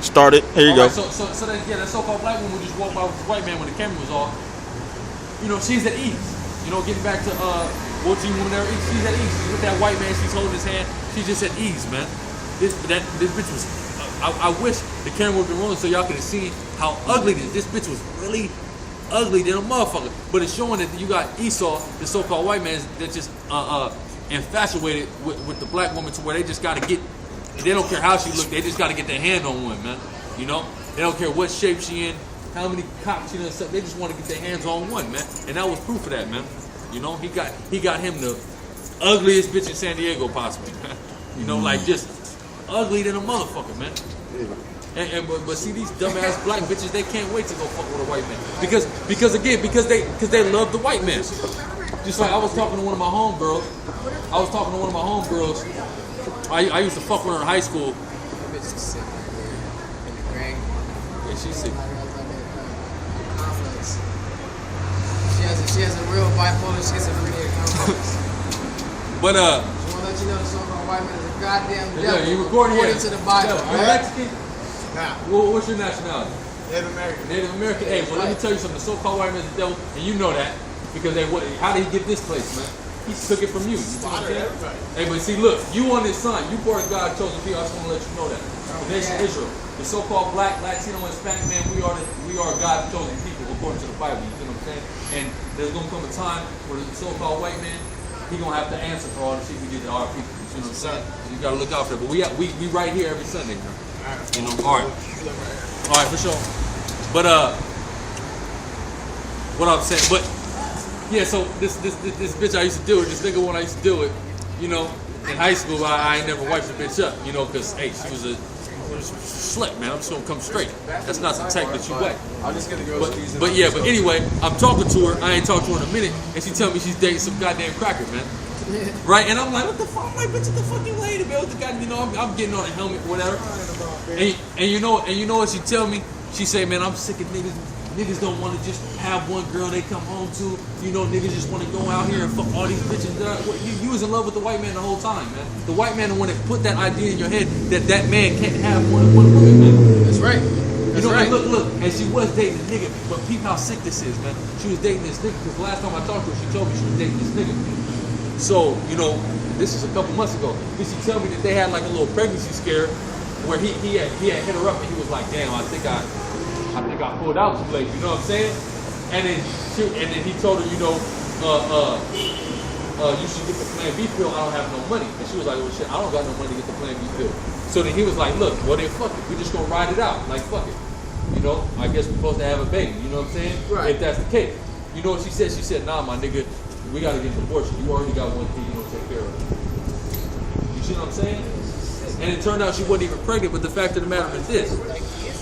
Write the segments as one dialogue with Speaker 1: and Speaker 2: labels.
Speaker 1: Started. Here you go.
Speaker 2: So that so-called black woman would just walk by with this white man when the camera was off. You know, she's at ease. You know, getting back to what you woman there, she's at ease. She's with that white man. She's holding his hand. She's just at ease, man. This bitch was. I wish the camera would have been rolling so y'all could have seen how ugly this bitch was. Really ugly than a motherfucker. But it's showing that you got Esau, the so-called white man, that's just infatuated with the black woman to where they just got to get. They don't care how she look. They just got to get their hand on one, man. You know, they don't care what shape she in, how many cops she done suck. They just want to get their hands on one, man. And that was proof of that, man. You know, he got him the ugliest bitch in San Diego, possibly. You know, like just ugly than a motherfucker, man. But see, these dumbass black bitches, they can't wait to go fuck with a white man because they love the white man. Just like I was talking to one of my homegirls. I used to fuck with her in high school.
Speaker 3: Bitch is sick.
Speaker 2: Yeah, she's sick.
Speaker 3: She has a real bipolar schizophrenia complex.
Speaker 2: But
Speaker 3: She wanna let you know the so-called white man is a goddamn devil.
Speaker 2: yeah, you recording here?
Speaker 3: According to the Bible.
Speaker 2: You Mexican?
Speaker 4: Nah,
Speaker 2: What's your nationality?
Speaker 4: Native American.
Speaker 2: Native American. Hey, well, let me tell you something. The so-called white man is the devil, and you know that because how did he get this place, man? He took it from you. You know what I'm saying? Hey, but see, look, you on this sign, you part of God's chosen people. I just want to let you know that. The nation of Israel, the so-called black, Latino, and Hispanic man, we are God's chosen people according to the Bible. You know what I'm saying? And there's gonna come a time where the so-called white man, he gonna have to answer for all the shit we did to our people. You know what I'm saying? You gotta look out for it. But we right here every Sunday, man. You know, all right, for sure. But what I'm saying, but yeah, so this bitch I used to deal with, this nigga when I used to deal with, you know, in high school I ain't never wiped the bitch up, you know, cause hey, she was a slut, man. I'm just gonna come straight. That's not the type that you wet. But anyway, I'm talking to her. I ain't talked to her in a minute, and she tell me she's dating some goddamn cracker, man. Right? And I'm like, what the fuck? I'm like, bitch, what the fuck you lady, man? What the god? You know, I'm getting on a helmet, whatever. And you know what she tell me? She say, man, I'm sick of niggas. Niggas don't want to just have one girl they come home to. You know, niggas just want to go out here and fuck all these bitches. You was in love with the white man the whole time, man. The white man the one that put that idea in your head that man can't have one woman, man.
Speaker 3: That's right.
Speaker 2: You know, and look, and she was dating a nigga, but peep how sick this is, man. She was dating this nigga, because the last time I talked to her, she told me she was dating this nigga. So, you know, this is a couple months ago. Did she tell me that they had like a little pregnancy scare where he had hit her up and he was like, damn, I think I pulled out too late, you know what I'm saying? And then he told her, you know, you should get the Plan B pill, I don't have no money. And she was like, well shit, I don't got no money to get the Plan B pill. So then he was like, look, well then fuck it, we just gonna ride it out, like fuck it. You know, I guess we're supposed to have a baby, you know what I'm saying?
Speaker 3: Right.
Speaker 2: If that's the case. You know what she said? She said, nah, my nigga, we gotta get an abortion. You already got one kid, you don't take care of it. You see what I'm saying? And it turned out she wasn't even pregnant, but the fact of the matter is this.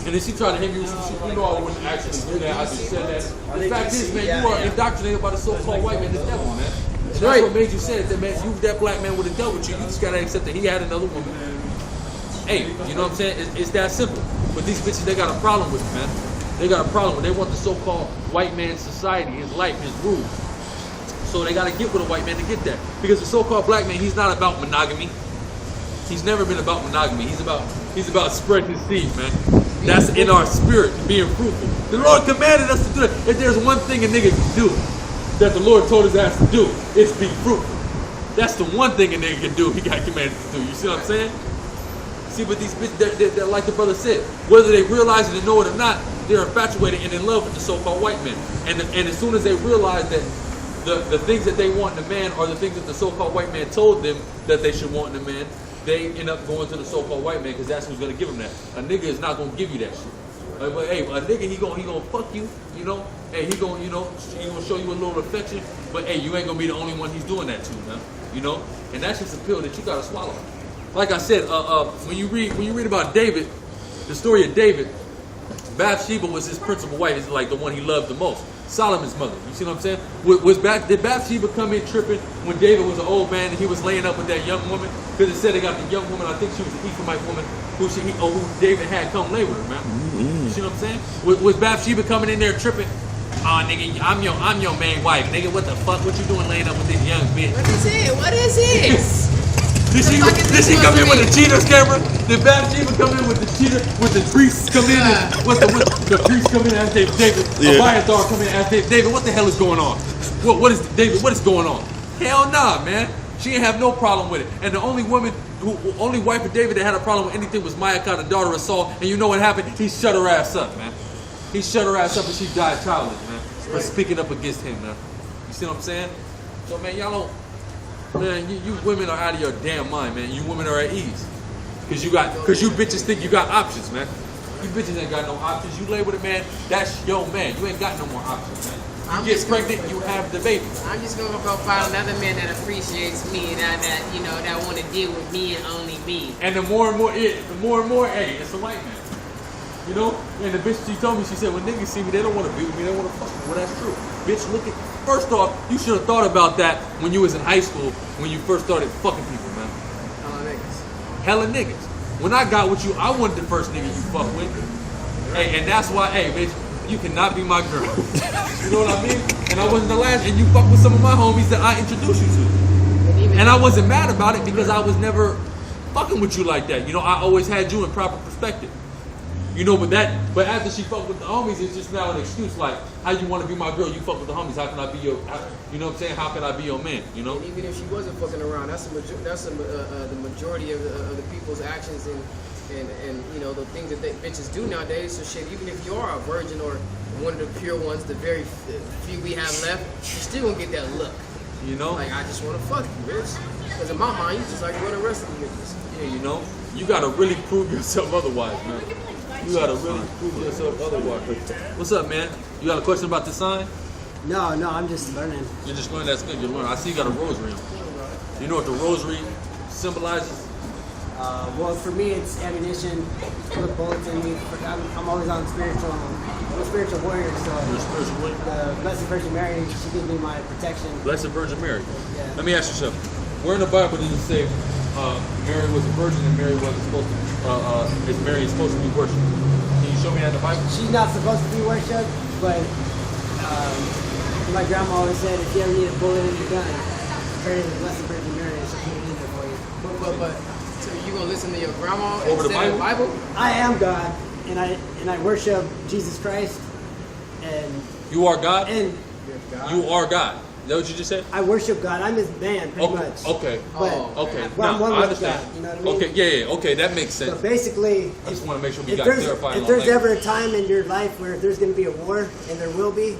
Speaker 2: And then she tried to hit me with some shit. You know I wouldn't actually do that. I just said that. The fact is, man, you are indoctrinated by the so-called white man, the devil, man. That's right. What made you say it, that man, that black man would have dealt with you. You just gotta accept that he had another woman. Hey, you know what I'm saying? It's that simple. But these bitches, they got a problem with it, man. They got a problem with it. They want the so-called white man's society, his life, his rules. So they gotta get with a white man to get that. Because the so-called black man, he's not about monogamy. He's never been about monogamy. He's about spreading his seed, man. That's in our spirit, being fruitful. The Lord commanded us to do that. If there's one thing a nigga can do that the Lord told his ass to do, it's be fruitful. That's the one thing a nigga can do, he got commanded to do. You see what I'm saying? See, but these bitches, they're like the brother said, whether they realize it and know it or not, they're infatuated and in love with the so-called white man. And as soon as they realize that the things that they want in a man are the things that the so-called white man told them that they should want in a man, they end up going to the so-called white man because that's who's gonna give them that. A nigga is not gonna give you that shit. But hey, a nigga he gonna fuck you, you know. Hey, he gonna show you a little affection. But hey, you ain't gonna be the only one he's doing that to, man. You know, and that's just a pill that you gotta swallow. Like I said, when you read about David, the story of David, Bathsheba was his principal wife. Is like the one he loved the most. Solomon's mother. You see what I'm saying? Did Bathsheba come in tripping when David was an old man and he was laying up with that young woman? Because it said they got the young woman, I think she was the Ephraimite woman who David had come lay with her, man. Mm-hmm. You see what I'm saying? Was Bathsheba coming in there tripping? Oh, nigga, I'm your main wife. Nigga, what the fuck? What you doing laying up with this young bitch?
Speaker 3: What is it? What is this?
Speaker 2: Did she come in with the cheaters camera? Did Bathsheba come in with the cheater? With the priests come in? And the priests come in and ask David? Abiathar come in and ask David, what the hell is going on? What is David? What is going on? Hell nah, man. She didn't have no problem with it. And the only only wife of David that had a problem with anything was Maacah, the daughter of Saul. And you know what happened? He shut her ass up, man. He shut her ass up and she died childless, man. For speaking up against him, man. You see what I'm saying? So, man, y'all don't, man, you women are out of your damn mind, man. You women are at ease. Cause you bitches think you got options, man. You bitches ain't got no options. You lay with a man, that's your man. You ain't got no more options, man. You get pregnant, you have the baby.
Speaker 3: I'm just gonna go find another man that appreciates me, that want to deal with me and only me.
Speaker 2: And the more and more, hey, it's a white man. You know? And the bitch, she told me, she said, when niggas see me, they don't want to be with me, they want to fuck me. Well, that's true. Bitch, first off, you should have thought about that when you was in high school, when you first started fucking people, man. Hella niggas. When I got with you, I wasn't the first nigga you fuck with. Hey, and that's why, hey, bitch, you cannot be my girl. You know what I mean? And I wasn't the last, and you fuck with some of my homies that I introduced you to. And I wasn't mad about it because I was never fucking with you like that. You know, I always had you in proper perspective. You know, but after she fucked with the homies, it's just now an excuse like, how you want to be my girl? You fuck with the homies. How can I be you know what I'm saying? How can I be your man? You know.
Speaker 3: And even if she wasn't fucking around, that's the majority of the people's actions and you know the things that bitches do nowadays. So shit, even if you are a virgin or one of the pure ones, the very few we have left, you still gonna get that look.
Speaker 2: You know.
Speaker 3: Like I just want to fuck you, bitch. Because in my mind, you just like one of the rest of the bitches.
Speaker 2: Yeah, you know. You gotta really prove yourself otherwise, man. You gotta really prove yourself otherwise. What's up, man? You got a question about the sign?
Speaker 1: No, I'm just learning.
Speaker 2: You're just learning. That's good. You're learning. I see you got a rosary. You know what the rosary symbolizes?
Speaker 1: Well, for me, it's ammunition. Put bullets in me. I'm always on spiritual. I'm a spiritual warrior, so.
Speaker 2: You're a spiritual warrior?
Speaker 1: The Blessed Virgin Mary, she gives me my protection.
Speaker 2: Blessed Virgin Mary.
Speaker 1: Yeah.
Speaker 2: Let me ask you something. Where in the Bible does it say Mary was a virgin and Mary wasn't supposed to? Mary is supposed to be worshipped? Can you show me that in the Bible?
Speaker 1: She's not supposed to be worshipped, but my grandma always said, if you ever need a bullet in your gun, pray to the Blessed Virgin Mary and she'll put it in there for you.
Speaker 3: But so you gonna listen to your grandma
Speaker 2: over
Speaker 3: instead of the Bible?
Speaker 1: I am God, and I worship Jesus Christ, and
Speaker 2: you are God.
Speaker 1: And
Speaker 2: you are God. Is that what you just said?
Speaker 1: I worship God. I'm His man, pretty much.
Speaker 2: Okay. Okay.
Speaker 1: But I'm one
Speaker 2: I
Speaker 1: with
Speaker 2: understand.
Speaker 1: God. You know what I mean?
Speaker 2: Okay. Yeah. Okay. That makes sense.
Speaker 1: So basically,
Speaker 2: I just want to make sure we
Speaker 1: if
Speaker 2: got
Speaker 1: there's,
Speaker 2: clarifying.
Speaker 1: if there's ever a time in your life where there's going to be a war, and there will be,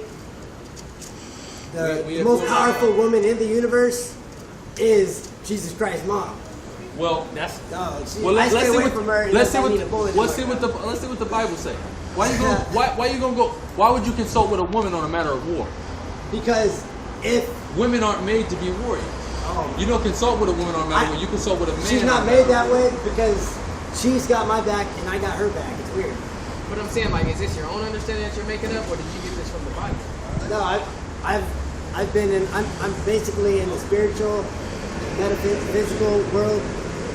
Speaker 1: the most powerful woman in the universe is Jesus Christ's mom.
Speaker 2: Well, that's.
Speaker 1: Let's stay away from her.
Speaker 2: Let's see what the Bible say. Why you gonna Why you gonna go? Why would you consult with a woman on a matter of war?
Speaker 1: Because if
Speaker 2: women aren't made to be warriors. You don't consult with a woman on a matter of war. You consult with a man.
Speaker 1: She's not made that way because she's got my back and I got her back. It's weird.
Speaker 3: But I'm saying, like, is this your own understanding that you're making up, or did you get this from the Bible?
Speaker 1: No, I've been in. I'm basically in the spiritual, metaphysical world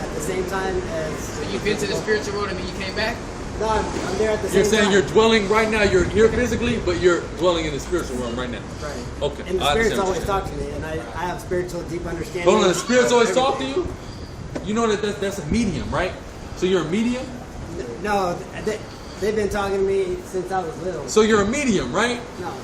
Speaker 1: at the same time as.
Speaker 3: So you've been to the spiritual world and then you came back?
Speaker 1: No, I'm there at the same time.
Speaker 2: You're saying you're dwelling right now. You're here physically, but you're dwelling in the spiritual realm right now.
Speaker 1: Right.
Speaker 2: Okay.
Speaker 1: And the spirits always talk to me, and I have spiritual deep understanding.
Speaker 2: Hold on, the spirits always talk to you. You know that's a medium, right? So you're a medium.
Speaker 1: No, they've been talking to me since I was little.
Speaker 2: So you're a medium, right?
Speaker 1: No,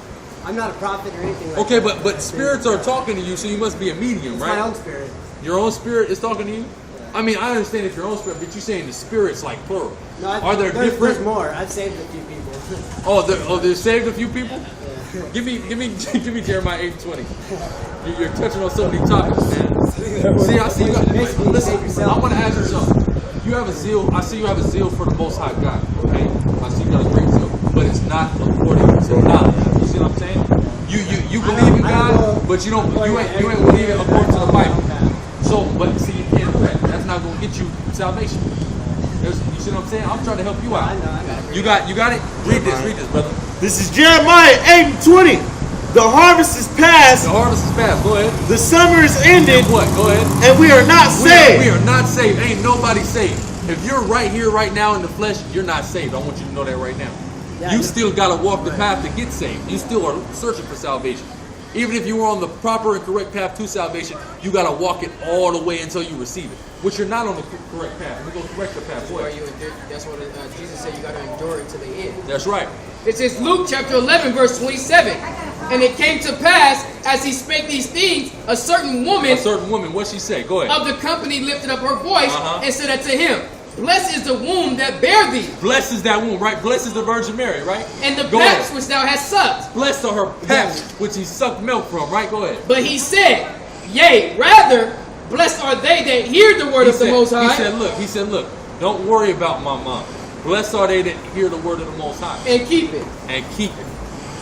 Speaker 1: I'm not a prophet or anything like
Speaker 2: okay,
Speaker 1: that.
Speaker 2: but spirits are talking to you, so you must be a medium, right?
Speaker 1: My own spirit.
Speaker 2: Your own spirit is talking to you? Yeah. I mean, I understand if your own spirit, but you're saying the spirit's like plural.
Speaker 1: No,
Speaker 2: are there different?
Speaker 1: There's more. I've saved a few people.
Speaker 2: They've saved a few people?
Speaker 1: Yeah.
Speaker 2: Give me Jeremiah 8:20. You're touching on so many topics, man. See, I see you got. Listen, I want to ask you something. You have a zeal. I see you have a zeal for the Most High God. Okay, I see you got a great zeal, but it's not according to knowledge. You see what I'm saying? You believe in God, but you ain't believe it according to the Bible. So, but see, you can't do that. That's not gonna get you salvation. You see what I'm saying? I'm trying to help you out.
Speaker 1: I know.
Speaker 2: You got it. Read this, brother.
Speaker 4: This is Jeremiah 8:20. The harvest is past.
Speaker 2: The harvest is past. Go ahead.
Speaker 4: The summer is ended.
Speaker 2: And what? Go ahead.
Speaker 4: And we are not saved.
Speaker 2: We are not saved. Ain't nobody saved. If you're right here, right now in the flesh, you're not saved. I want you to know that right now.
Speaker 1: Yeah,
Speaker 2: you still got to walk the path to get saved. You still are searching for salvation. Even if you were on the proper and correct path to salvation, you got to walk it all the way until you receive it. Which you're not on the correct path. We go correct the path.
Speaker 3: That's what Jesus said. You got to endure it to the end.
Speaker 2: That's right.
Speaker 3: It says Luke chapter 11 verse 27. And it came to pass as he spake these things, a certain woman,
Speaker 2: What'd she say? Go ahead.
Speaker 3: of the company lifted up her voice and said unto him, Blessed is the womb that bare thee.
Speaker 2: Blessed is that womb, right? Blessed is the Virgin Mary, right?
Speaker 3: And the paps which thou hast sucked.
Speaker 2: Blessed are her paps which he sucked milk from, right? Go ahead.
Speaker 3: But he said, Yea, rather, blessed are they that hear the word of the Most High.
Speaker 2: He said, look, don't worry about my mom. Blessed are they that hear the word of the Most High.
Speaker 3: And keep it.
Speaker 2: And keep it.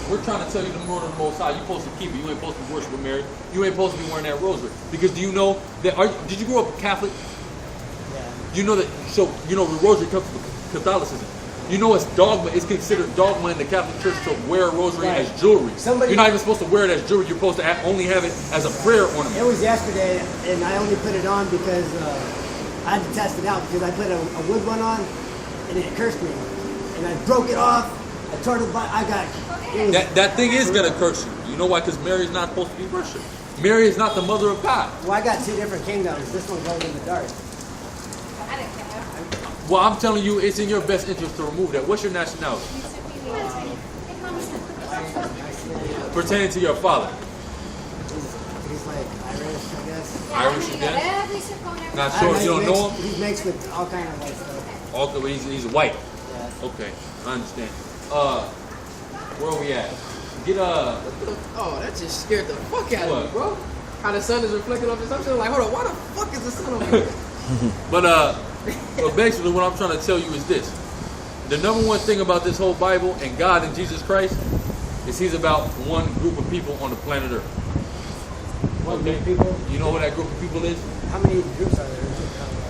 Speaker 2: We're trying to tell you the word of the Most High. You're supposed to keep it. You ain't supposed to be worshiping Mary. You ain't supposed to be wearing that rosary. Because do you know that, did you grow up Catholic?
Speaker 1: Yeah.
Speaker 2: You know that, so, you know, the rosary comes from Catholicism. You know it's dogma, it's considered dogma in the Catholic Church to wear a rosary as jewelry. You're not even supposed to wear it as jewelry. You're supposed to only have it as a prayer ornament.
Speaker 1: It was yesterday, and I only put it on because I had to test it out because I put a wood one on, and it cursed me. And I broke it off. I tore it.
Speaker 2: That thing is going to curse you. You know why? Because Mary is not supposed to be worshipped. Mary is not the mother of God.
Speaker 1: Well, I got two different kingdoms. This one goes in the dark.
Speaker 2: Well, I'm telling you, it's in your best interest to remove that. What's your nationality? Pertaining to your father.
Speaker 1: He's like Irish, I guess.
Speaker 2: Irish again? Not sure. You don't know him?
Speaker 1: He's mixed with all kind of white stuff.
Speaker 2: Okay, he's white.
Speaker 1: Yeah.
Speaker 2: Okay, I understand. Where are we at?
Speaker 3: Oh, that just scared the fuck out of me, bro. How the sun is reflecting off the sun. Like, hold on, why the fuck is the sun over here?
Speaker 2: But basically what I'm trying to tell you is this. The number one thing about this whole Bible and God and Jesus Christ is he's about one group of people on the planet Earth.
Speaker 1: What group of people?
Speaker 2: You know what that group of people is?
Speaker 1: How many groups are there?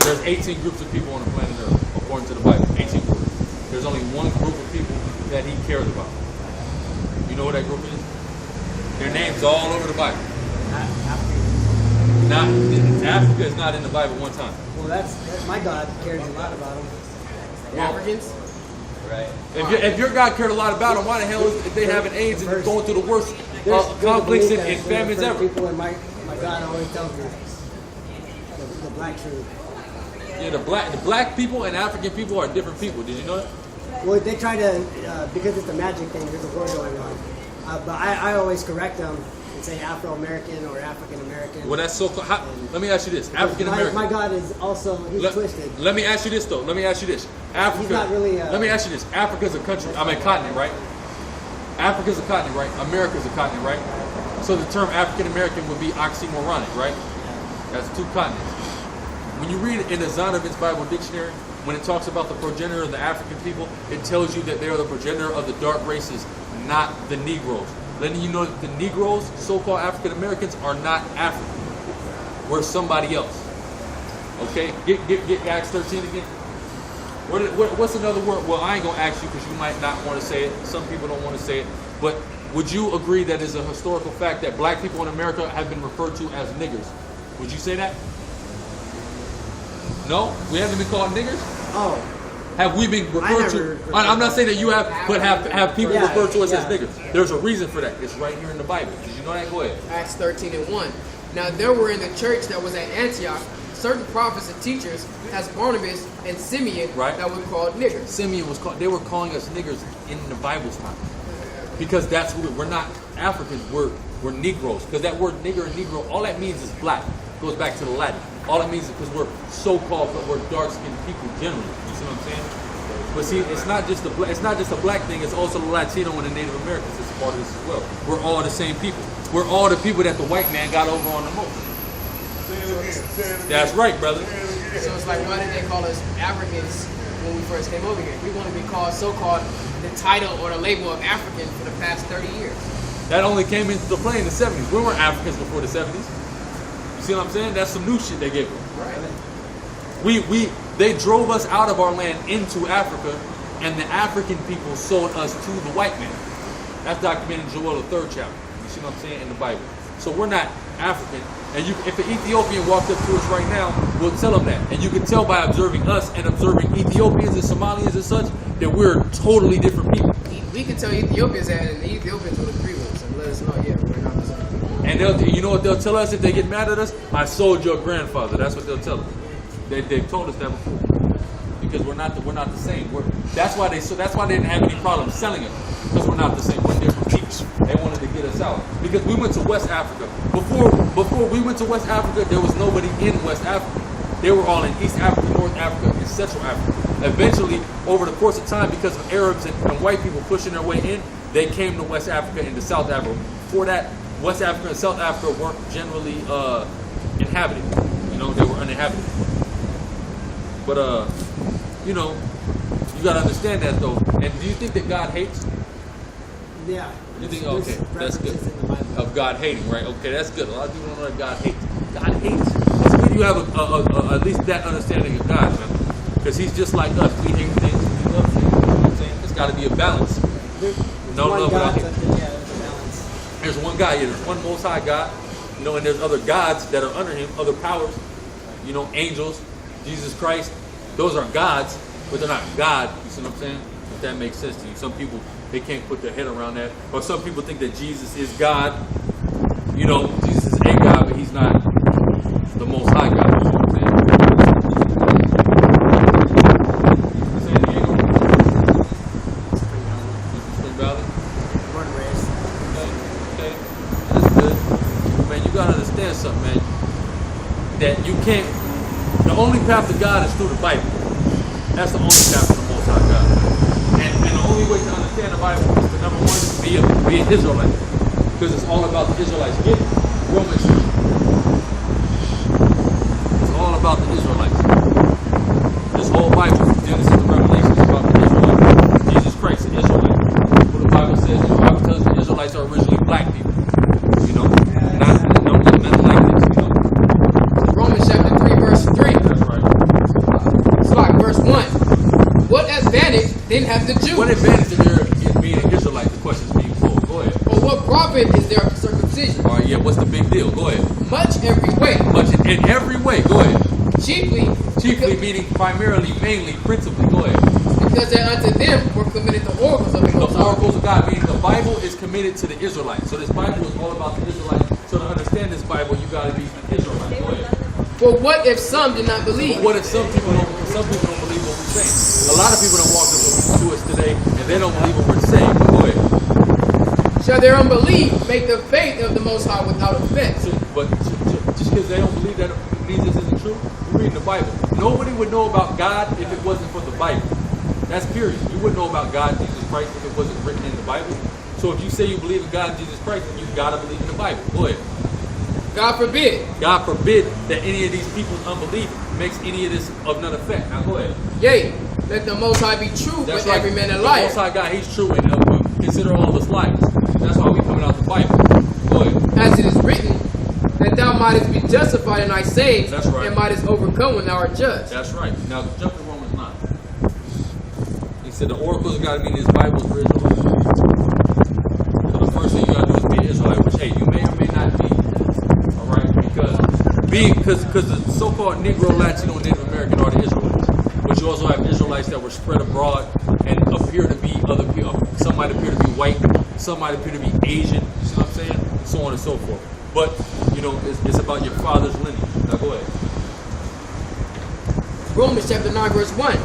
Speaker 2: There's 18 groups of people on the planet Earth, according to the Bible. 18 groups. There's only one group of people that he cares about. You know what that group is? Their names all over the Bible. Africa is not in the Bible one time.
Speaker 1: Well, that's my God cares a lot about them.
Speaker 3: Africans?
Speaker 1: Right.
Speaker 2: If your God cared a lot about them, why the hell is they having AIDS and going through the worst conflicts and famines ever?
Speaker 1: People and my God always tells me the black truth.
Speaker 2: Yeah, the black people and African people are different people. Did you know that?
Speaker 1: Well, they try to because it's a magic thing. There's a war going on, but I always correct them and say Afro-American or African-American.
Speaker 2: Well, that's so. Let me ask you this: African-American.
Speaker 1: My God is also twisted.
Speaker 2: Let me ask you this though. Let me ask you this: Africa.
Speaker 1: He's not really.
Speaker 2: Let me ask you this: Africa's a country. I mean, continent, right? Africa's a continent, right? America's a continent, right? So the term African-American would be oxymoronic, right? That's two continents. When you read it in the Zondervan's Bible Dictionary, when it talks about the progenitor of the African people, it tells you that they are the progenitor of the dark races, not the Negroes. Letting you know that the Negroes, so-called African Americans, are not African. We're somebody else. Okay? Get Acts 13 again. What's another word? Well, I ain't gonna ask you because you might not want to say it. Some people don't want to say it. But would you agree that it's a historical fact that black people in America have been referred to as niggers? Would you say that? No? We haven't been called niggers?
Speaker 1: Oh.
Speaker 2: Have we been referred to? I'm not saying that you have, but have people referred to us as niggers. There's a reason for that. It's right here in the Bible. Did you know that? Go ahead.
Speaker 3: Acts 13:1. Now there were in the church that was at Antioch certain prophets and teachers, as Barnabas and Simeon, that were called niggers.
Speaker 2: Simeon was called. They were calling us niggers in the Bible's time, because that's who we're not Africans. We're Negroes. Because that word nigger and Negro, all that means is black. Goes back to the Latin. All it means is because we're so-called, but we're dark-skinned people generally. You see what I'm saying? But see, it's not just a black thing. It's also the Latino and the Native Americans. It's a part of this as well. We're all the same people. We're all the people that the white man got over on the most. That's right, brother.
Speaker 3: So it's like, why did they call us Africans when we first came over here? We want to be called so-called the title or the label of African for the past 30 years.
Speaker 2: That only came into play in the 70s. We weren't Africans before the 70s. See what I'm saying? That's some new shit they gave us.
Speaker 3: Right.
Speaker 2: They drove us out of our land into Africa, and the African people sold us to the white man. That's documented in Joel, the 3rd chapter. You see what I'm saying? In the Bible. So we're not African. And if an Ethiopian walked up to us right now, we'll tell them that. And you can tell by observing us and observing Ethiopians and Somalians and such that we're totally different people.
Speaker 3: We can tell Ethiopians that, and the Ethiopians will agree with us and let us us know, yeah, we're not the same people.
Speaker 2: And you know what they'll tell us if they get mad at us? I sold your grandfather. That's what they'll tell us. They've told us that before. Because we're not the same. That's why they didn't have any problem selling us. Because we're not the same. We're different people. They wanted to get us out. Because we went to West Africa. Before we went to West Africa, there was nobody in West Africa. They were all in East Africa, North Africa, and Central Africa. Eventually, over the course of time, because of Arabs and white people pushing their way in, they came to West Africa and to South Africa. Before that, West Africa and South Africa weren't generally inhabited. You know, they were uninhabited. But you know, you gotta understand that though. And do you think that God hates?
Speaker 1: Yeah.
Speaker 2: You think okay, that's good.
Speaker 1: In the Bible.
Speaker 2: Of God hating, right? Okay, that's good. A lot of people don't know that God hates. God hates. It's good you have at least that understanding of God, man. Because He's just like us. We hate things, we love things. You know what I'm saying? There's got to be a balance.
Speaker 1: There's
Speaker 2: No
Speaker 1: one
Speaker 2: love
Speaker 1: God,
Speaker 2: without hate.
Speaker 1: but yeah, there's a balance.
Speaker 2: There's one God, yeah, there's one Most High God, you know, and there's other gods that are under Him, other powers, you know, angels, Jesus Christ. Those are gods, but they're not God. You see what I'm saying? If that makes sense to you. Some people, they can't put their head around that. Or some people think that Jesus is God. You know, Jesus is a God, but He's not the Most High God. You see what I'm saying? San Diego? Spring Valley?
Speaker 1: Born and raised.
Speaker 2: Okay. That's good. Man, you gotta understand something, man. That you can't. The only path to God is through the Bible. That's the only path to the Most High God. And the only way to understand the Bible is to, number one, be an Israelite. Because it's all about the Israelites. Get Romans. It's all about the Israelites. This whole Bible, from Genesis to Revelation, is about the Israelites. Jesus Christ, the Israelite. What the Bible says, the Bible tells us the Israelites are originally black people. You know? Nothing like this, you know?
Speaker 3: Romans chapter 3, verse 3.
Speaker 2: That's right.
Speaker 3: Verse 1. What advantage then have the Jews?
Speaker 2: What advantage is there in being an Israelite? The question is being posed. Go ahead.
Speaker 3: Or what profit is there of circumcision?
Speaker 2: All right, yeah, what's the big deal? Go ahead.
Speaker 3: Much every way.
Speaker 2: Much in every way. Go ahead.
Speaker 3: Chiefly
Speaker 2: Meaning primarily, mainly, principally. Go ahead.
Speaker 3: because that unto them were committed the oracles of the Most
Speaker 2: The
Speaker 3: High.
Speaker 2: oracles of God, meaning the Bible is committed to the Israelites. So this Bible is all about the Israelites. So to understand this Bible, you got to be an Israelite. Go ahead.
Speaker 3: For what if some did not believe?
Speaker 2: What if some people don't believe what we're saying? A lot of people don't walk up to us today and they don't believe what we're saying. Go ahead.
Speaker 3: Shall their unbelief make the faith of the Most High without offense?
Speaker 2: But just because they don't believe that means this isn't true. You're reading the Bible. Nobody would know about God if it wasn't for the Bible. That's period. You wouldn't know about God, Jesus Christ, if it wasn't written in the Bible. So if you say you believe in God and Jesus Christ, then you've got to believe in the Bible. Go ahead.
Speaker 3: God forbid.
Speaker 2: God forbid that any of these people's unbelief makes any of this of none effect. Now go ahead.
Speaker 3: Yea, let the Most High be true,
Speaker 2: That's
Speaker 3: but
Speaker 2: right.
Speaker 3: every man a
Speaker 2: The
Speaker 3: liar.
Speaker 2: Most High God, He's true, and we consider all of us liars. That's why we coming out the Bible. Go ahead.
Speaker 3: As it is written, that thou mightest be justified in thy sayings,
Speaker 2: That's right.
Speaker 3: and mightest overcome when thou art judged.
Speaker 2: That's right. Now jump to Romans 9. He said the oracles of God, meaning His Bible is for Israelites. So the first thing you got to do is be an Israelite, which hey, you may or may not be. All right, because the so-called Negro, Latino, Native American are the Israelites. But you also have Israelites that were spread abroad and appear to be other people. Some might appear to be white, some might appear to be Asian. You see what I'm saying? And so on and so forth. But you know, it's about your father's lineage. Now go ahead.
Speaker 3: Romans chapter 9, verse 1.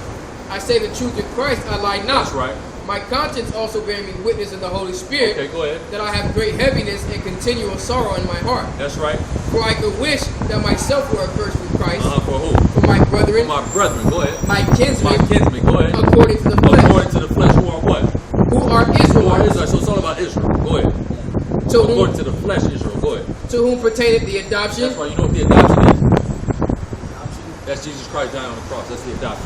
Speaker 3: I say the truth in Christ, I lie not.
Speaker 2: That's right.
Speaker 3: My conscience also bearing me witness in the Holy Spirit,
Speaker 2: Okay, go ahead.
Speaker 3: that I have great heaviness and continual sorrow in my heart.
Speaker 2: That's right.
Speaker 3: For I could wish that myself were accursed with Christ,
Speaker 2: For who?
Speaker 3: for my brethren,
Speaker 2: For my brethren. Go ahead.
Speaker 3: my
Speaker 2: My
Speaker 3: kinsmen,
Speaker 2: kinsmen. Go ahead.
Speaker 3: according to the flesh,
Speaker 2: According to the flesh, who are what?
Speaker 3: who are
Speaker 2: Who are
Speaker 3: Israelites,
Speaker 2: Israel? So it's all about Israel. Go ahead.
Speaker 3: to whom,
Speaker 2: According to the flesh, Israel. Go ahead.
Speaker 3: to whom pertaineth the adoption,
Speaker 2: That's right. You know what the adoption is? That's Jesus Christ dying on the cross. That's the adoption.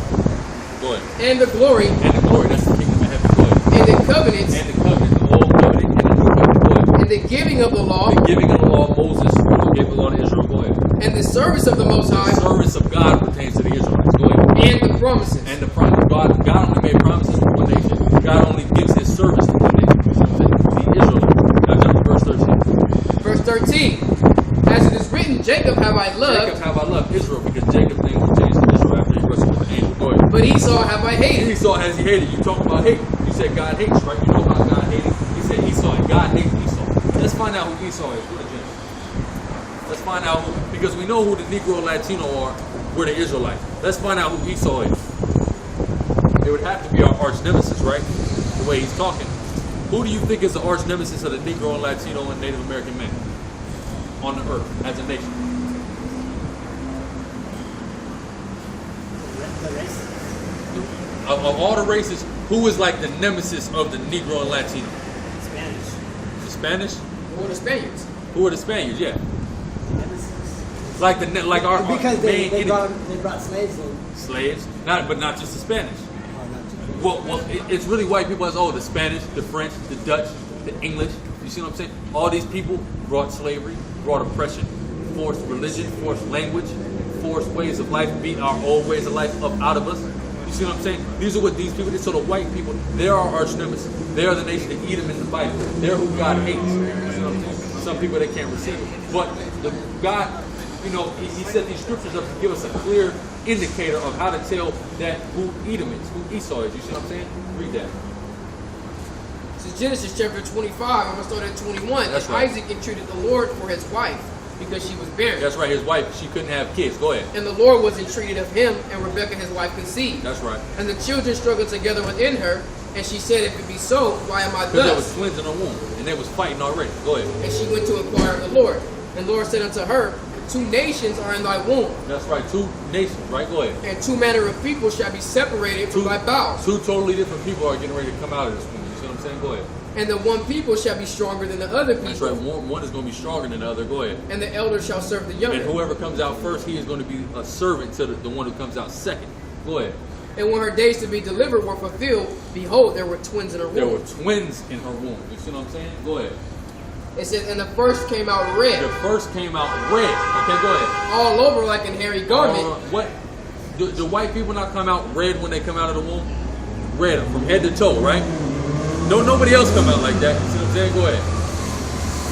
Speaker 2: Go ahead.
Speaker 3: and the glory,
Speaker 2: And the glory. That's the kingdom of heaven. Go ahead.
Speaker 3: and the covenants,
Speaker 2: And the covenant, the old covenant, and the new covenant. Go ahead.
Speaker 3: and the giving of the law,
Speaker 2: The giving of the law of Moses, who gave the law to Israel. Go ahead.
Speaker 3: and the service of the Most
Speaker 2: The
Speaker 3: High,
Speaker 2: service of God pertains to the Israelites. Go ahead.
Speaker 3: and the promises.
Speaker 2: And the promise. God only made promises to one nation. God only gives His service to one nation. You see what I'm saying? The Israelites. Now jump to verse 13.
Speaker 3: Verse 13. As it is written, Jacob have I loved,
Speaker 2: Jacob have I loved Israel, because Jacob's name was changed to Israel after he wrestled with the angel. Go ahead.
Speaker 3: but Esau have I hated.
Speaker 2: Esau has he hated. You talk about hate. You said God hates, right? You know how God hated. He said Esau and God hates Esau. Esau. Let's find out who Esau is. Go to Genesis. Let's find out who, because we know who the Negro and Latino are. We're the Israelites. Let's find out who Esau is. It would have to be our arch nemesis, right? The way he's talking. Who do you think is the arch nemesis of the Negro and Latino and Native American men on the earth as a nation?
Speaker 1: The race.
Speaker 2: Of all the races, who is like the nemesis of the Negro and Latino?
Speaker 1: Spanish.
Speaker 2: The Spanish?
Speaker 3: Or the Spaniards.
Speaker 2: Who are the Spaniards? Yeah,
Speaker 1: Nemesis.
Speaker 2: like our
Speaker 1: Because
Speaker 2: main
Speaker 1: they
Speaker 2: enemy.
Speaker 1: brought slaves in.
Speaker 2: Slaves, but not just the Spanish.
Speaker 1: Oh, not too
Speaker 2: Well, it's really white people as the Spanish, the French, the Dutch, the English. You see what I'm saying? All these people brought slavery, brought oppression, forced religion, forced language, forced ways of life, beat our old ways of life up out of us. You see what I'm saying? These are what these people did. So the white people, they're our arch nemesis. They are the nation that eat them in the Bible. They're who God hates. You see what I'm saying? Some people, they can't receive it. But the God, he set these scriptures up to give us a clear indicator of how to tell that who Edom is, who Esau is. You see what I'm saying? Read that.
Speaker 3: This is Genesis chapter 25. I'm going to start at 21.
Speaker 2: That's
Speaker 3: And
Speaker 2: right.
Speaker 3: Isaac entreated the Lord for his wife because she was barren.
Speaker 2: That's right. His wife, she couldn't have kids. Go ahead.
Speaker 3: And the Lord was entreated of him, and Rebekah his wife conceived.
Speaker 2: That's right.
Speaker 3: And the children struggled together within her, and she said, if it be so, why am I
Speaker 2: Because there was
Speaker 3: thus?
Speaker 2: twins in her womb, and they was fighting already. Go ahead.
Speaker 3: And she went to inquire of the Lord. And the Lord said unto her, 2 nations are in thy womb,
Speaker 2: That's right. 2 nations, right? Go ahead.
Speaker 3: and 2 manner of people shall be separated from thy bowels.
Speaker 2: 2 totally different people are getting ready to come out of this womb. You see what I'm saying? Go ahead.
Speaker 3: And the one people shall be stronger than the other people.
Speaker 2: That's right. One is going to be stronger than the other. Go ahead.
Speaker 3: And the elder shall serve the
Speaker 2: And
Speaker 3: younger.
Speaker 2: whoever comes out first, he is going to be a servant to the one who comes out second. Go ahead.
Speaker 3: And when her days to be delivered were fulfilled, behold, there were twins in her
Speaker 2: There were
Speaker 3: womb.
Speaker 2: twins in her womb. You see what I'm saying? Go ahead.
Speaker 3: It says, and the first came out
Speaker 2: The
Speaker 3: red,
Speaker 2: first came out red. Okay, go ahead.
Speaker 3: all over like an hairy garment.
Speaker 2: What? Do white people not come out red when they come out of the womb? Red from head to toe, right? Don't nobody else come out like that. You see what I'm saying? Go ahead.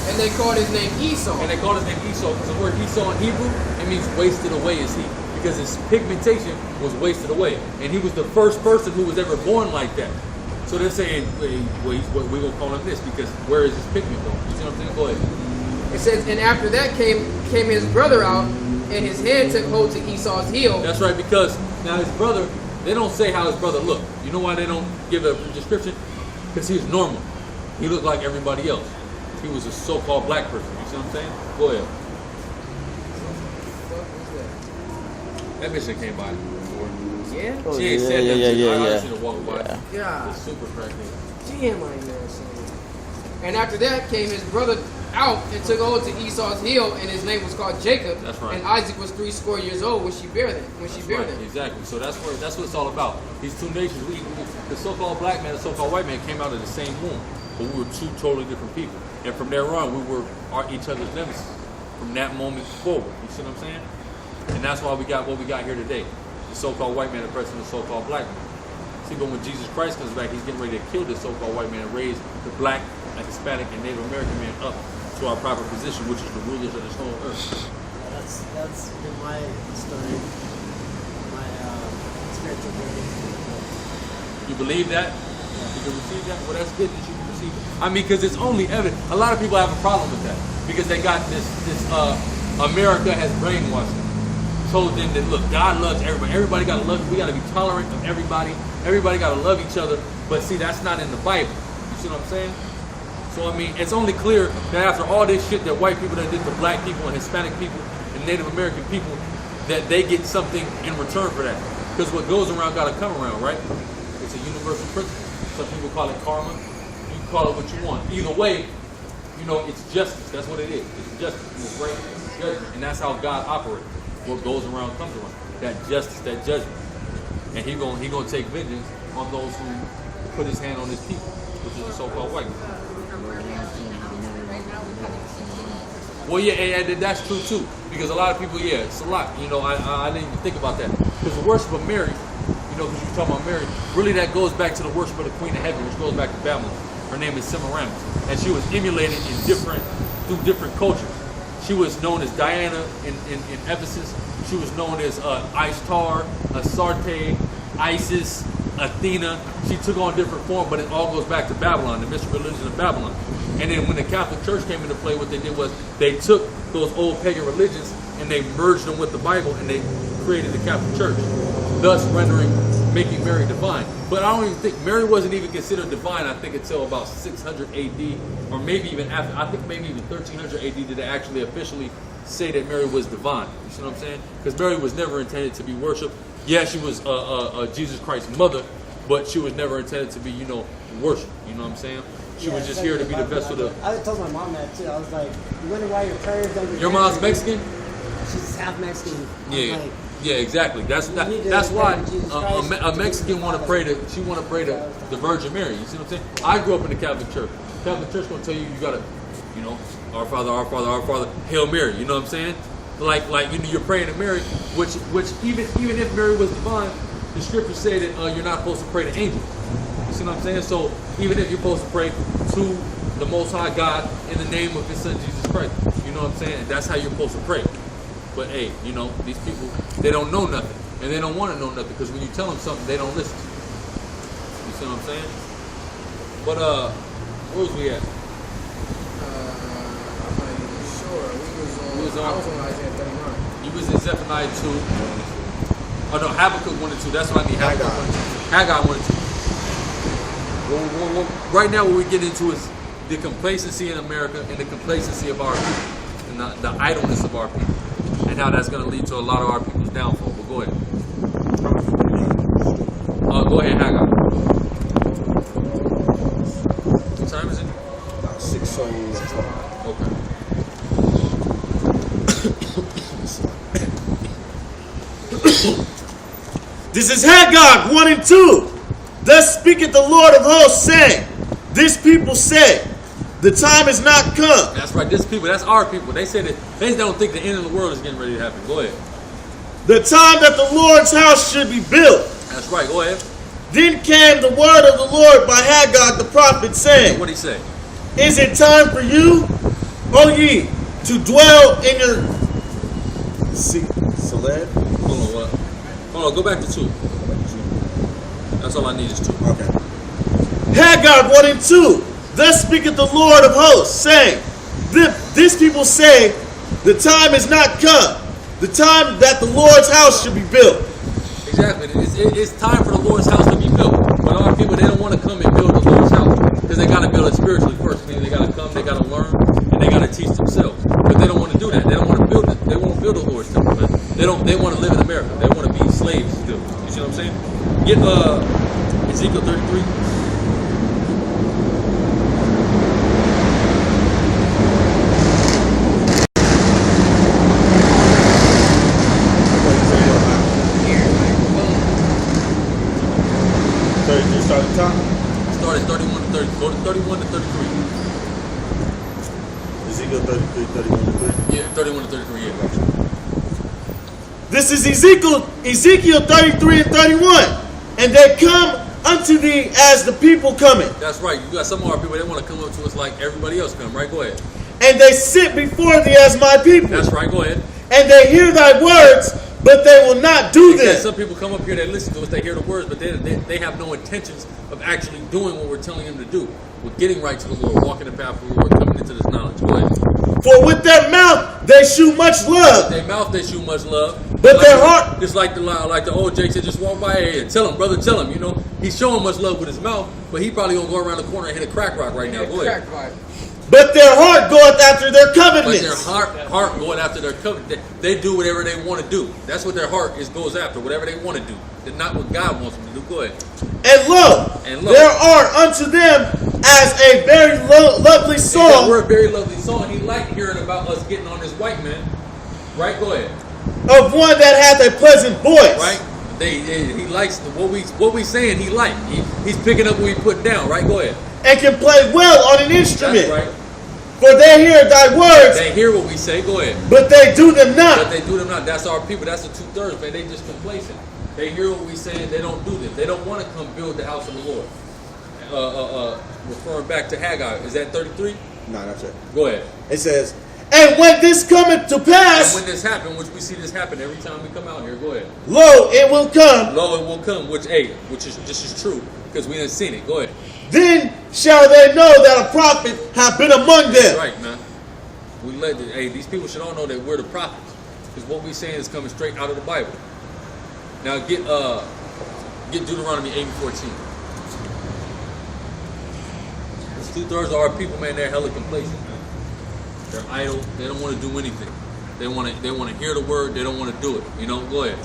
Speaker 3: And they called his name Esau.
Speaker 2: And they call his name Esau because the word Esau in Hebrew, it means wasted away is he. Because his pigmentation was wasted away. And he was the first person who was ever born like that. So they're saying, well, we're going to call him this because where is his pigment though? You see what I'm saying? Go ahead.
Speaker 3: It says, and after that came his brother out, and his hand took hold to Esau's heel.
Speaker 2: That's right, because now his brother, they don't say how his brother looked. You know why they don't give a description? Because he was normal. He looked like everybody else. He was a so-called black person. You see what I'm saying? Go ahead. That bitch that came by before.
Speaker 3: Yeah?
Speaker 2: She ain't said that.
Speaker 5: yeah.
Speaker 2: I seen her walk by.
Speaker 3: Yeah.
Speaker 2: It's super crackhead.
Speaker 3: Damn, I ain't never seen it. And after that came his brother out and took hold to Esau's heel, and his name was called Jacob.
Speaker 2: That's right.
Speaker 3: And Isaac was 60 years old when she bare them.
Speaker 2: Right, exactly. So that's what it's all about. These 2 nations, the so-called black man, the so-called white man, came out of the same womb, but we were 2 totally different people. And from there on, we were each other's nemesis. From that moment forward, you see what I'm saying? And that's why we got what we got here today. The so-called white man oppressing the so-called black man. See, but when Jesus Christ comes back, he's getting ready to kill this so-called white man and raise the black, and Hispanic, and Native American man up to our proper position, which is the rulers of this whole earth.
Speaker 1: That's been my story, my spiritual journey.
Speaker 2: You believe that? You can receive that? Well, that's good that you can receive it. I mean, because it's only evident. A lot of people have a problem with that because they got this America has brainwashed them. Told them that, look, God loves everybody. Everybody got to love. We got to be tolerant of everybody. Everybody got to love each other. But see, that's not in the Bible. You see what I'm saying? So, I mean, it's only clear that after all this shit that white people that did to black people and Hispanic people and Native American people, that they get something in return for that. Because what goes around got to come around, right? It's a universal principle. Some people call it karma. You can call it what you want. Either way, it's justice. That's what it is. It's justice. It's right judgment. And that's how God operates. What goes around comes around. That justice, that judgment. And he gonna take vengeance on those who put his hand on his people, which is the so-called white people. Well, yeah, and that's true too. Because a lot of people, it's a lot. I didn't even think about that. Because the worship of Mary, because you're talking about Mary, really that goes back to the worship of the Queen of Heaven, which goes back to Babylon. Her name is Semiramis. And she was emulated through different cultures. She was known as Diana in Ephesus. She was known as Ishtar, Astarte, Isis, Athena. She took on different form, but it all goes back to Babylon, the mystery religion of Babylon. And then when the Catholic Church came into play, what they did was they took those old pagan religions and they merged them with the Bible and they created the Catholic Church, thus making Mary divine. But I don't even think Mary wasn't even considered divine. I think until about 600 AD, or maybe even after. I think maybe even 1300 AD did they actually officially say that Mary was divine. You see what I'm saying? Because Mary was never intended to be worshipped. Yeah, she was Jesus Christ's mother, but she was never intended to be, worshipped. You know what I'm saying? She was just here to be the vessel to.
Speaker 1: I told my mom that too. I was like, you wonder why your prayers don't get.
Speaker 2: Your mom's Mexican?
Speaker 1: She's half Mexican.
Speaker 2: Yeah. Yeah, exactly. That's why a Mexican want to pray to the Virgin Mary. You see what I'm saying? I grew up in the Catholic Church. Catholic Church gonna tell you gotta, Our Father, Our Father, Our Father, Hail Mary. You know what I'm saying? Like you're praying to Mary, which even if Mary was divine, the scriptures say that you're not supposed to pray to angels. You see what I'm saying? So even if you're supposed to pray to the Most High God in the name of His Son Jesus Christ, you know what I'm saying? And that's how you're supposed to pray. But hey, these people, they don't know nothing. And they don't want to know nothing because when you tell them something, they don't listen. You see what I'm saying? But, where was we at?
Speaker 3: I'm not even sure. I was on Isaiah 39.
Speaker 2: You was in Zephaniah 2. Oh, no, Habakkuk 1 and 2. That's what I need. Habakkuk 1 and 2. Haggai 1 and 2. Well, right now, what we get into is the complacency in America and the complacency of our people and the idleness of our people. And how that's going to lead to a lot of our people's downfall. But go ahead. Go ahead, Haggai. What time is it?
Speaker 4: About 6 souls.
Speaker 2: Okay.
Speaker 4: This is Haggai 1 and 2. Thus speaketh the Lord of hosts, saying, this people say, the time is not come.
Speaker 2: That's right. This people, that's our people. They say that they don't think the end of the world is getting ready to happen. Go ahead.
Speaker 4: The time that the Lord's house should be built.
Speaker 2: That's right. Go ahead.
Speaker 4: Then came the word of the Lord by Haggai the prophet, saying,
Speaker 2: What did he say?
Speaker 4: is it time for you, O ye, to dwell in your Salad?
Speaker 2: Hold on, what? Hold on, go back to 2. That's all I need is 2.
Speaker 4: Okay. Haggai 1 and 2. Thus speaketh the Lord of hosts, saying, this people say, the time is not come, the time that the Lord's house should be built.
Speaker 2: Exactly. It's time for the Lord's house to be built. But our people, they don't want to come and build the Lord's house because they got to build it spiritually first. Meaning they got to come, they got to learn, and they got to teach themselves. But they don't want to do that. They don't want to build it. They won't build the Lord's temple. They want to live in America. They want to be slaves still. You see what I'm saying? Get Ezekiel 33. Start at 31 to 30. Go to 31 to 33.
Speaker 4: Ezekiel 33, 31 to 30.
Speaker 2: Yeah, 31 to 33. Yeah, gotcha.
Speaker 4: This is Ezekiel 33 and 31. And they come unto thee as the people coming.
Speaker 2: That's right. You got some of our people, they want to come up to us like everybody else come, right? Go ahead.
Speaker 4: And they sit before thee as my people.
Speaker 2: That's right. Go ahead.
Speaker 4: And they hear thy words, but they will not do them.
Speaker 2: Some people come up here, they listen to us, they hear the words, but they have no intentions of actually doing what we're telling them to do. We're getting right to the Lord, walking the path of the Lord, coming into this knowledge. Go ahead.
Speaker 4: For with their mouth they shew much love.
Speaker 2: Their mouth they shew much love.
Speaker 4: But their heart,
Speaker 2: just like the old Jake said, just walk by here and tell him, brother, tell him. He's showing much love with his mouth, but he probably gonna go around the corner and hit a crack rock right now. Go ahead.
Speaker 4: But their heart goeth after their covetousness.
Speaker 2: But their heart going after their covenant. They do whatever they want to do. That's what their heart goes after, whatever they want to do. They're not what God wants them to do. Go ahead.
Speaker 4: And lo, there are unto them as a very lovely song.
Speaker 2: We're a very lovely song. He liked hearing about us getting on this white man. Right? Go ahead.
Speaker 4: Of one that hath a pleasant voice.
Speaker 2: Right? He likes what we saying. He like. He's picking up what we put down. Right? Go ahead.
Speaker 4: And can play well on an instrument.
Speaker 2: That's right.
Speaker 4: For they hear thy words.
Speaker 2: They hear what we say. Go ahead.
Speaker 4: But they do them not.
Speaker 2: But they do them not. That's our people. That's the 2/3, man. They just complacent. They hear what we say and they don't do them. They don't want to come build the house of the Lord. Referring back to Haggai. Is that 33?
Speaker 4: No, that's it.
Speaker 2: Go ahead.
Speaker 4: It says, and And when this cometh to
Speaker 2: And
Speaker 4: pass,
Speaker 2: when this happened, which we see this happen every time we come out here, go ahead.
Speaker 4: lo, it will come.
Speaker 2: Lo, it will come, which is this is true because we done seen it. Go ahead.
Speaker 4: Then shall they know that a prophet hath been among
Speaker 2: That's
Speaker 4: them.
Speaker 2: right, man. These people should all know that we're the prophets because what we saying is coming straight out of the Bible. Now get Deuteronomy 8:14. Because 2/3 of our people, man, they're hella complacent. They're idle. They don't want to do anything. They want to hear the word. They don't want to do it. You know, go ahead.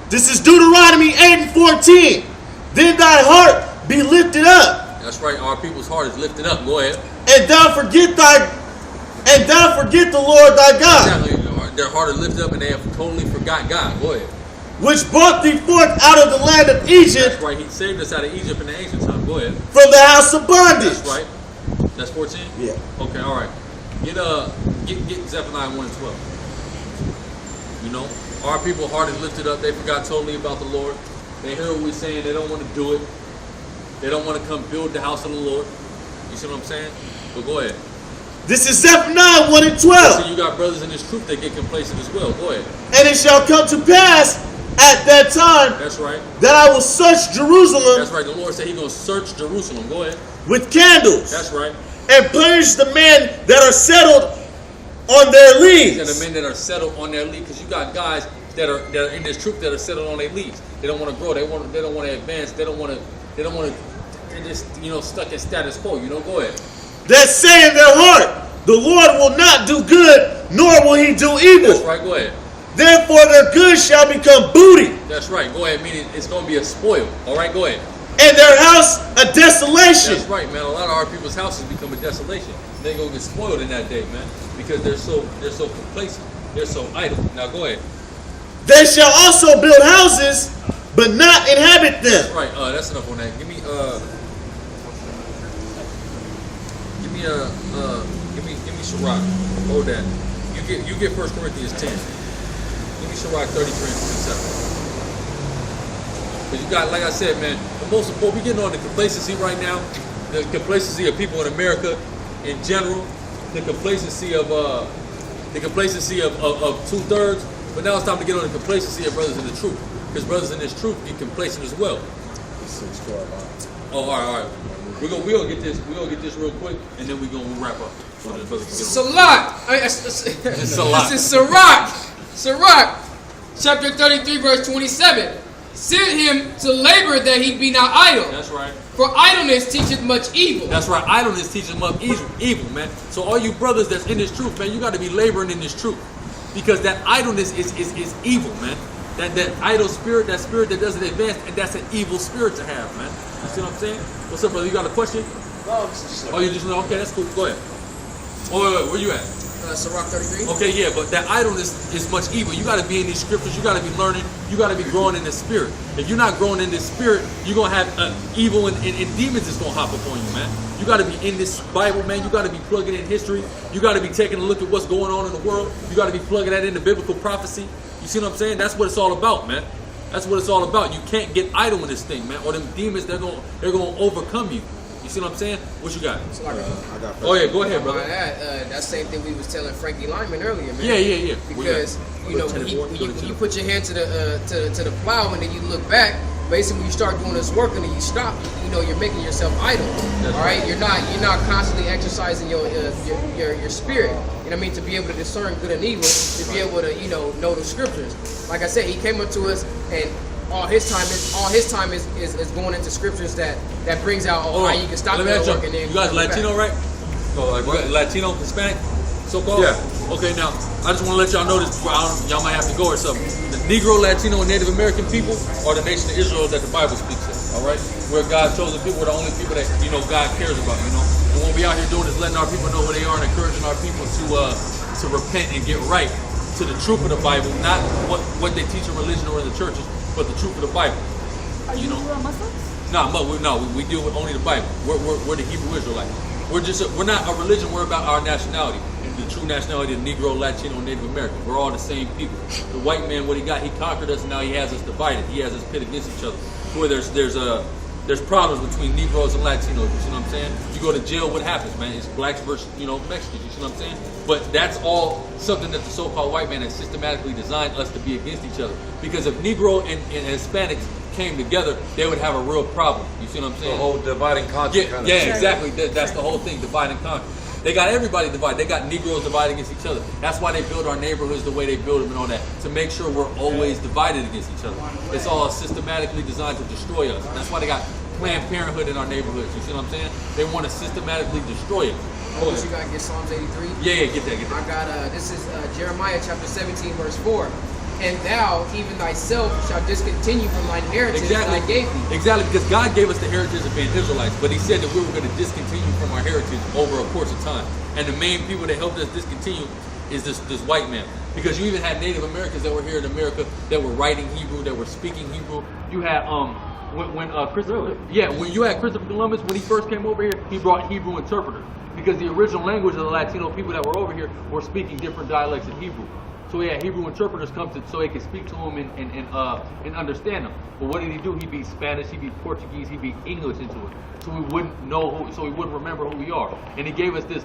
Speaker 4: This is Deuteronomy 8:14. Then thy heart be lifted up,
Speaker 2: That's right. Our people's heart is lifted up. Go ahead.
Speaker 4: and thou forget the Lord thy God,
Speaker 2: Exactly. Their heart is lifted up, and they have totally forgot God. Go ahead.
Speaker 4: which brought thee forth out of the land of Egypt,
Speaker 2: That's right. He saved us out of Egypt in the ancient time. Go ahead.
Speaker 4: from the house of bondage.
Speaker 2: That's right. That's 14.
Speaker 4: Yeah.
Speaker 2: Okay. All right. Get Zephaniah 1:12. You know, our people's heart is lifted up. They forgot totally about the Lord. They hear what we're saying. They don't want to do it. They don't want to come build the house of the Lord. You see what I'm saying? But go ahead.
Speaker 4: This is Zephaniah 1 and 12.
Speaker 2: So you got brothers in this truth that get complacent as well. Go ahead.
Speaker 4: And it shall come to pass at that time
Speaker 2: That's right.
Speaker 4: that I will search Jerusalem
Speaker 2: That's right. The Lord said He's gonna search Jerusalem. Go ahead.
Speaker 4: with candles,
Speaker 2: That's right.
Speaker 4: and punish the men that are settled on their
Speaker 2: These are the
Speaker 4: leads.
Speaker 2: men that are settled on their lead, because you got guys that are in this truth that are settled on their leads. They don't want to grow. They don't want to advance. They don't want to. They're just stuck in status quo. You know. Go ahead.
Speaker 4: That say in their heart, the Lord will not do good, nor will he do
Speaker 2: That's
Speaker 4: evil.
Speaker 2: right. Go ahead.
Speaker 4: Therefore their good shall become booty,
Speaker 2: That's right. Go ahead. Meaning it's going to be a spoil. All right. Go ahead.
Speaker 4: and their house a desolation.
Speaker 2: That's right, man. A lot of our people's houses become a desolation. They're gonna get spoiled in that day, man, because they're so complacent. They're so idle. Now go ahead.
Speaker 4: They shall also build houses, but not inhabit
Speaker 2: That's
Speaker 4: them.
Speaker 2: right. That's enough on that. Give me Sirach. Hold that. You get 1 Corinthians 10. Give me Sirach 33 and 27. Because you got, like I said, man, the most important, we're getting on the complacency right now. The complacency of people in America in general. The complacency of 2/3. But now it's time to get on the complacency of brothers in the truth. Because brothers in this truth get complacent as well. Oh, all right. We're gonna get this real quick, and then we'll wrap up. So the brothers can get on.
Speaker 3: This is Sirach, chapter 33, verse 27. Send him to labor that he be not idle.
Speaker 2: That's right.
Speaker 3: For idleness teacheth much evil.
Speaker 2: That's right. Idleness teaches much evil, man. So all you brothers that's in this truth, man, you got to be laboring in this truth, because that idleness is evil, man. That idle spirit, that spirit that doesn't advance, and that's an evil spirit to have, man. You see what I'm saying? What's up, brother? You got a question?
Speaker 3: Oh,
Speaker 2: You just okay? That's cool. Go ahead. Oh, wait, where you at?
Speaker 3: Sirach 33.
Speaker 2: Okay, yeah, but that idleness is much evil. You got to be in these scriptures. You got to be learning. You got to be growing in the spirit. If you're not growing in this spirit, you're going to have evil and demons is going to hop up on you, man. You got to be in this Bible, man. You got to be plugging in history. You got to be taking a look at what's going on in the world. You got to be plugging that into biblical prophecy. You see what I'm saying? That's what it's all about, man. That's what it's all about. You can't get idle in this thing, man. Or them demons, they're going to overcome you. You see what I'm saying? What you got? Oh yeah, go ahead, brother.
Speaker 3: That same thing we was telling Frankie Lyman earlier, man.
Speaker 2: Yeah.
Speaker 3: Because when you put your hand to the plow and then you look back, basically when you start doing this work and then you stop, you're making yourself idle.
Speaker 2: That's
Speaker 3: all right,
Speaker 2: right.
Speaker 3: you're not constantly exercising your spirit. You know what I mean? To be able to discern good and evil, to be able to know the scriptures. Like I said, he came up to us and all his time is going into scriptures that brings out how you can stop that work and then
Speaker 2: you guys Latino, right? Oh, like what? Latino, Hispanic, so-called?
Speaker 4: Yeah.
Speaker 2: Okay, now I just want to let y'all know this. Y'all might have to go or something. The Negro, Latino, and Native American people are the nation of Israel that the Bible speaks of. All right, we're God's chosen people. We're the only people that God cares about. And what we out here doing is letting our people know where they are and encouraging our people to repent and get right to the truth of the Bible, not what they teach in religion or in the churches, but the truth of the Bible.
Speaker 5: Are you Muslims?
Speaker 2: We deal with only the Bible. We're the Hebrew Israelites. We're not a religion. We're about our nationality, the true nationality of Negro, Latino, and Native American. We're all the same people. The white man, what he got, he conquered us, and now he has us divided. He has us pit against each other. Where there's There's problems between Negroes and Latinos. You see what I'm saying? You go to jail, what happens, man? It's blacks versus, Mexicans. You see what I'm saying? But that's all something that the so-called white man has systematically designed us to be against each other. Because if Negro and Hispanics came together, they would have a real problem. You see what I'm saying?
Speaker 6: The whole divide and conquer kind of
Speaker 2: Yeah, exactly. That's the whole thing, divide and conquer. They got everybody divided. They got Negroes divided against each other. That's why they build our neighborhoods the way they build them and all that, to make sure we're always divided against each other. It's all systematically designed to destroy us. That's why they got Planned Parenthood in our neighborhoods. You see what I'm saying? They want to systematically destroy us.
Speaker 3: Oh, you got to get Psalms 83?
Speaker 2: Yeah, get that.
Speaker 3: I got, this is Jeremiah chapter 17, verse 4. And thou, even thyself, shall discontinue from thine heritage that I gave thee.
Speaker 2: Exactly, because God gave us the heritage of being Israelites, but he said that we were going to discontinue from our heritage over a course of time. And the main people that helped us discontinue is this white man. Because you even had Native Americans that were here in America that were writing Hebrew, that were speaking Hebrew. You had when you had Christopher Columbus, when he first came over here, he brought Hebrew interpreters. Because the original language of the Latino people that were over here were speaking different dialects of Hebrew. So he had Hebrew interpreters come so he could speak to them and understand them. But what did he do? He beat Spanish, he beat Portuguese, he beat English into it. So we wouldn't know so we wouldn't remember who we are. And he gave us this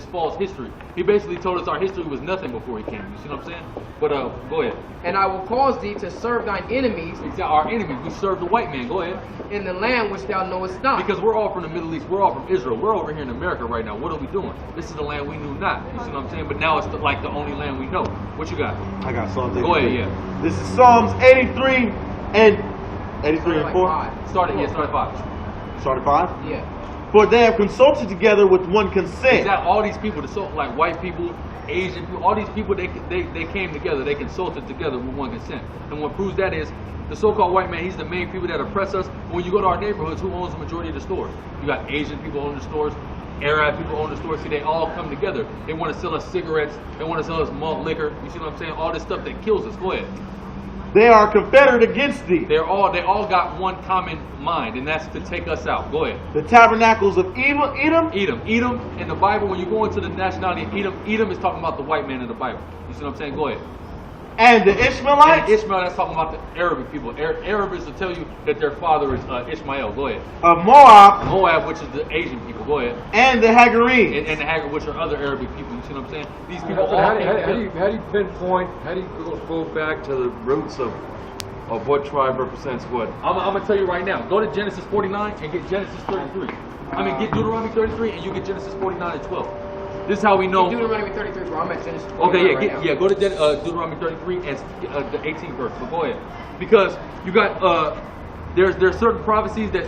Speaker 2: false history. He basically told us our history was nothing before he came. You see what I'm saying? But go ahead.
Speaker 3: And I will cause thee to serve thine enemies.
Speaker 2: Exactly, our enemies. We serve the white man. Go ahead.
Speaker 3: In the land which thou knowest not.
Speaker 2: Because we're all from the Middle East. We're all from Israel. We're over here in America right now. What are we doing? This is the land we knew not. You see what I'm saying? But now it's like the only land we know. What you got?
Speaker 4: I got Psalms 83.
Speaker 2: Go ahead, yeah.
Speaker 4: This is Psalms 83 and 83 and 4.
Speaker 2: Start at 5.
Speaker 4: Start at 5?
Speaker 3: Yeah.
Speaker 4: For they have consulted together with one consent.
Speaker 2: Exactly. All these people, like white people, Asian people, all these people, they came together. They consulted together with one consent. And what proves that is the so-called white man. He's the main people that oppress us. When you go to our neighborhoods, who owns the majority of the stores? You got Asian people own the stores. Arab people own the stores. See, they all come together. They want to sell us cigarettes. They want to sell us malt liquor. You see what I'm saying? All this stuff that kills us. Go ahead.
Speaker 4: They are confederate against thee.
Speaker 2: They all got one common mind, and that's to take us out. Go ahead.
Speaker 4: The tabernacles of Edom.
Speaker 2: Edom in the Bible, when you go into the nationality of Edom is talking about the white man in the Bible. You see what I'm saying? Go ahead.
Speaker 4: And the Ishmaelites.
Speaker 2: And Ishmael, that's talking about the Arabic people. Arab is to tell you that their father is Ishmael. Go ahead.
Speaker 4: Of Moab.
Speaker 2: Moab, which is the Asian people. Go ahead.
Speaker 4: And the Hagarenes.
Speaker 2: And the Hagar, which are other Arabic people. You see what I'm saying? These people
Speaker 6: How do you pinpoint? How do you go back to the roots of what tribe represents what?
Speaker 2: I'm going to tell you right now. Go to Genesis 49 and get Genesis 33. Get Deuteronomy 33 and you get Genesis 49 and 12. This is how we know.
Speaker 3: Deuteronomy 33, bro. I'm at Genesis 49
Speaker 2: Okay, yeah, go to Deuteronomy 33 and the 18th verse. But go ahead, because you got there's certain prophecies that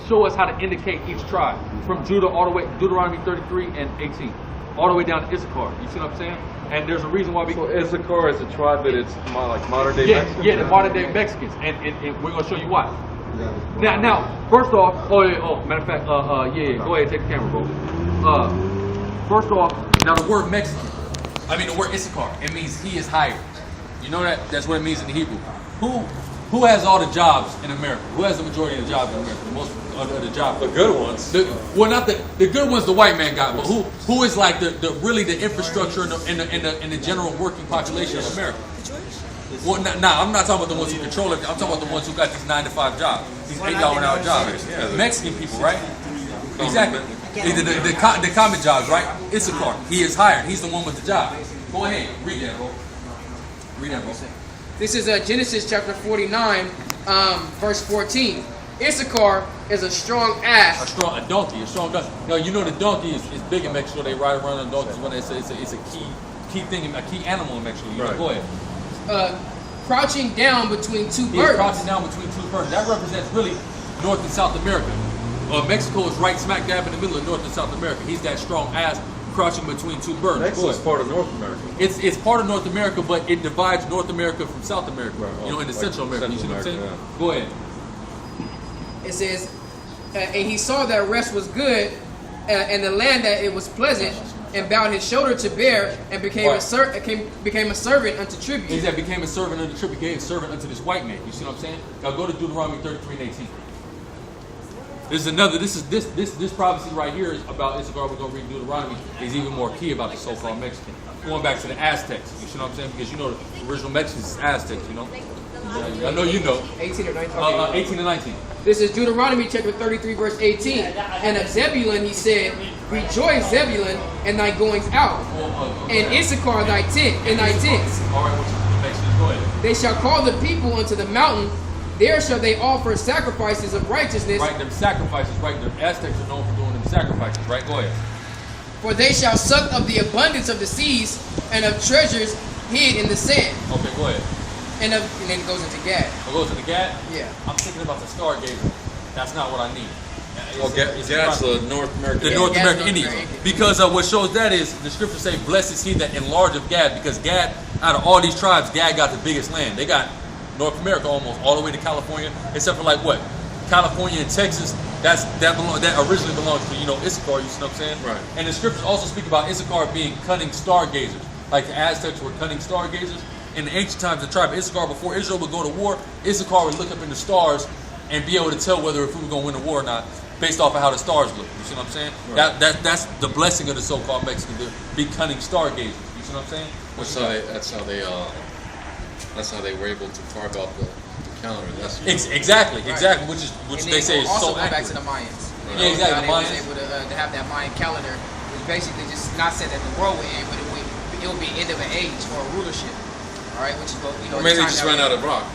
Speaker 2: show us how to indicate each tribe from Judah all the way Deuteronomy 33 and 18, all the way down to Issachar. You see what I'm saying? And there's a reason why we.
Speaker 6: So Issachar is a tribe that it's like modern day Mexicans.
Speaker 2: Yeah, the modern day Mexicans, and we're gonna show you why. Now, first off, matter of fact, go ahead, take the camera, bro. First off, now the word Mexican, the word Issachar, it means he is hired. You know that? That's what it means in the Hebrew. Who has all the jobs in America? Who has the majority of the jobs in America? The most of the jobs.
Speaker 6: The good ones.
Speaker 2: Not the good ones. The white man got, but who is like the infrastructure in the general working population of America? Well, I'm not talking about the ones who control it. I'm talking about the ones who got these 9-to-5 jobs, these 8-hour jobs. Mexican people, right? Exactly. The common jobs, right? Issachar. He is hired. He's the one with the job. Go ahead. Read that, bro.
Speaker 3: This is Genesis chapter 49, verse 14. Issachar is a strong ass.
Speaker 2: A donkey. Now, you know the donkey is big in Mexico. They ride around on donkeys when they say it's a key thing, a key animal in Mexico. You know, go ahead.
Speaker 3: Crouching down between two birds.
Speaker 2: He is crouching down between two birds. That represents really North and South America. Mexico is right smack dab in the middle of North and South America. He's that strong ass crouching between two birds.
Speaker 6: Mexico is part of North America.
Speaker 2: It's part of North America, but it divides North America from South America. In the Central America. You see what I'm saying? Yeah. Go ahead.
Speaker 3: It says, and he saw that rest was good, and the land that it was pleasant, and bowed his shoulder to bear, and became a servant unto tribute.
Speaker 2: He said became a servant unto tribute, became a servant unto this white man. You see what I'm saying? Now go to Deuteronomy 33 and 18. This prophecy right here is about Issachar. We're gonna read Deuteronomy. Is even more key about the so-called Mexican. Going back to the Aztecs. You see what I'm saying? Because you know the original Mexicans is Aztecs. You know. I know you know.
Speaker 3: 18 or 19.
Speaker 2: 18 and 19.
Speaker 3: This is Deuteronomy chapter 33, verse 18. And of Zebulun he said, Rejoice, Zebulun, in thy goings out, and Issachar thy tent, in thy tents.
Speaker 2: All right, next, go ahead.
Speaker 3: They shall call the people unto the mountain. There shall they offer sacrifices of righteousness.
Speaker 2: Right, them sacrifices, right? The Aztecs are known for doing them sacrifices, right? Go ahead.
Speaker 3: For they shall suck of the abundance of the seas and of treasures hid in the sand.
Speaker 2: Okay, go ahead.
Speaker 3: And then it goes into Gad.
Speaker 2: I'll go to the Gad.
Speaker 3: Yeah.
Speaker 2: I'm thinking about the Stargazer. That's not what I need.
Speaker 6: Gad's the North American.
Speaker 2: The North
Speaker 3: Gad's
Speaker 2: American
Speaker 3: North
Speaker 2: Indians.
Speaker 3: American.
Speaker 2: Because what shows that is the scriptures say, "Blessed is he that enlargeth Gad," because Gad, out of all these tribes, Gad got the biggest land. They got North America almost all the way to California, except for like what, California and Texas. That originally belongs to Issachar. You know what I'm saying?
Speaker 6: Right.
Speaker 2: And the scriptures also speak about Issachar being cunning stargazers, like the Aztecs were cunning stargazers. In the ancient times, the tribe of Issachar, before Israel would go to war, Issachar would look up in the stars and be able to tell whether if we were going to win the war or not, based off of how the stars look. You see what I'm saying?
Speaker 6: Right.
Speaker 2: That's the blessing of the so-called Mexicans, to be cunning stargazers. You see what I'm saying?
Speaker 6: That's how they were able to carve out the calendar. That's
Speaker 2: Exactly. Which
Speaker 3: And
Speaker 2: they say is
Speaker 3: also
Speaker 2: so
Speaker 3: go back
Speaker 2: accurate.
Speaker 3: to the Mayans.
Speaker 6: Right.
Speaker 2: Yeah, exactly,
Speaker 3: How
Speaker 2: the
Speaker 3: they was
Speaker 2: Mayans.
Speaker 3: able to have that Mayan calendar, which basically just not said that the world would end, but it would be end of an age or a rulership. All right, which is
Speaker 6: Or maybe they just ran out of rock.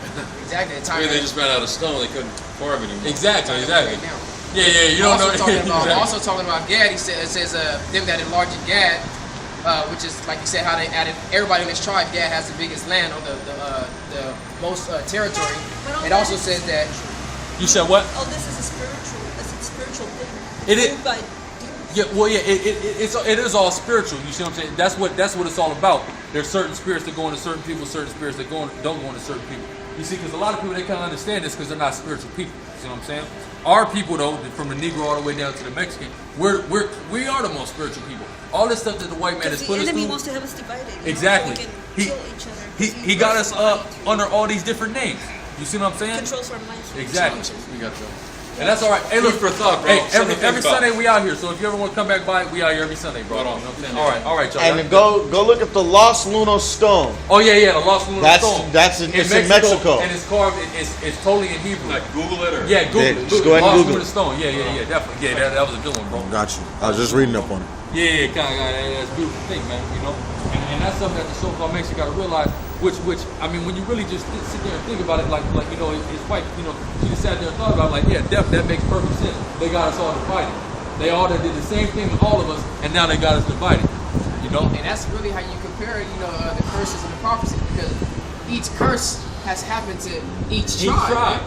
Speaker 3: Exactly. The time
Speaker 6: Maybe they just ran out of stone. They couldn't carve anymore.
Speaker 2: Exactly.
Speaker 3: Right now.
Speaker 2: Yeah. You don't know.
Speaker 3: Also talking about Gad, it says them that enlarged Gad, which is like you said, how they added everybody in this tribe. Gad has the biggest land or the most territory. It also says that
Speaker 2: You said what?
Speaker 5: Oh, this is a spiritual thing.
Speaker 2: It is-
Speaker 5: Moved by
Speaker 2: Yeah, well, yeah, it is all spiritual. You see what I'm saying? That's what it's all about. There's certain spirits that go into certain people, certain spirits that don't go into certain people. You see, because a lot of people, they can't understand this because they're not spiritual people. You see what I'm saying? Our people, though, from the Negro all the way down to the Mexican, we are the most spiritual people. All this stuff that the white man has
Speaker 5: the
Speaker 2: put us
Speaker 5: enemy
Speaker 2: through.
Speaker 5: wants to have us divided.
Speaker 2: Exactly.
Speaker 5: So we can
Speaker 2: He-
Speaker 5: kill each other.
Speaker 2: He got us under all these different names. You see what I'm saying?
Speaker 5: Controls our minds.
Speaker 2: Exactly.
Speaker 6: We got you.
Speaker 2: And that's all right. Hey, look,
Speaker 6: Food for thought, bro.
Speaker 2: Hey,
Speaker 6: Something to
Speaker 2: every
Speaker 6: think about.
Speaker 2: Sunday we out here. So if you ever want to come back by, we out here every Sunday, bro.
Speaker 6: Right on.
Speaker 2: You know what I'm saying? All right, y'all.
Speaker 4: And go look at the Los Lunos stone.
Speaker 2: Oh yeah, the Lost Lunar Stone.
Speaker 4: It's in Mexico.
Speaker 2: and it's carved. It's totally in Hebrew.
Speaker 6: Like Google it or
Speaker 2: Yeah, Google
Speaker 4: Yeah,
Speaker 2: it.
Speaker 4: just go ahead and
Speaker 2: Lost
Speaker 4: Google
Speaker 2: Lunar
Speaker 4: it.
Speaker 2: Stone. Yeah, definitely. Yeah, that was a good one, bro.
Speaker 4: Got you. I was just reading up on it.
Speaker 2: Yeah, kind of. That's a beautiful thing, man. You know, and that's something that the so-called Mexicans got to realize. Which I mean, when you really just sit there and think about it, like it's quite, she just sat there and thought about it, like, yeah, that makes perfect sense. They got us all divided. They all did the same thing with all of us, and now they got us divided. You know.
Speaker 3: And that's really how you compare, the curses and the prophecies, because each curse has happened to each tribe.
Speaker 2: tribe.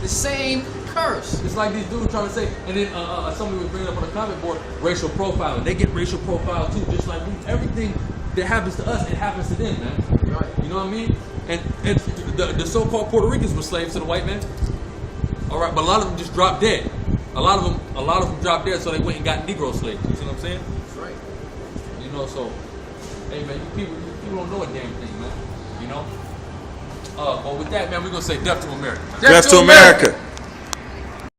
Speaker 3: The same curse.
Speaker 2: It's like these dudes trying to say, and then somebody was bringing up on the comment board, racial profiling. They get racial profile too, just like everything that happens to us, it happens to them, man.
Speaker 3: Right.
Speaker 2: You know what I mean? And the so-called Puerto Ricans were slaves to the white man. All right, but a lot of them just dropped dead. A lot of them dropped dead, so they went and got Negro slaves. You see what I'm saying?
Speaker 3: That's right.
Speaker 2: So, hey man, people don't know a damn thing, man. But with that, man, we're gonna say death to America.
Speaker 4: Death to America.